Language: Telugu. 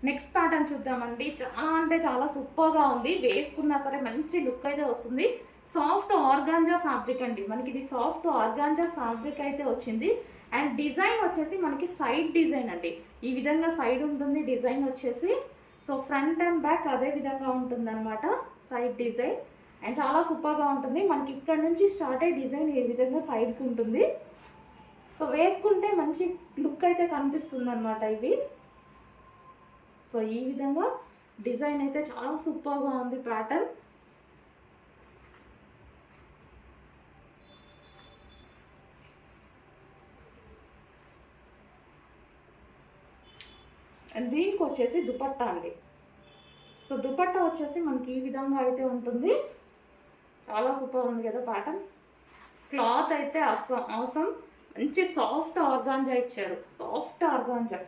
నెక్స్ట్ ప్యాటర్న్ చూద్దామండి. చాలా అంటే చాలా సూపర్గా ఉంది. వేసుకున్నా సరే మంచి లుక్ అయితే వస్తుంది. సాఫ్ట్ ఆర్గాంజా ఫ్యాబ్రిక్ అండి. మనకి ఇది సాఫ్ట్ ఆర్గాంజా ఫ్యాబ్రిక్ అయితే వచ్చింది. అండ్ డిజైన్ వచ్చేసి మనకి సైడ్ డిజైన్ అండి. ఈ విధంగా సైడ్ ఉంటుంది డిజైన్ వచ్చేసి. సో ఫ్రంట్ అండ్ బ్యాక్ అదే విధంగా ఉంటుంది అనమాట సైడ్ డిజైన్. అండ్ చాలా సూపర్గా ఉంటుంది. మనకి ఇక్కడ నుంచి స్టార్ట్ అయ్యే డిజైన్ ఈ విధంగా సైడ్కి ఉంటుంది. సో వేసుకుంటే మంచి లుక్ అయితే కనిపిస్తుంది అనమాట ఇవి. సో ఈ విధంగా డిజైన్ అయితే చాలా సూపర్గా ఉంది ప్యాటర్న్. అండ్ దీనికి వచ్చేసి దుపట్టా అండి. సో దుపట్టా వచ్చేసి మనకి ఈ విధంగా అయితే ఉంటుంది. చాలా సూపర్ ఉంది కదా ప్యాటర్న్. క్లాత్ అయితే అవసరం. మంచి సాఫ్ట్ ఆర్గాంజా ఇచ్చారు. Soft organza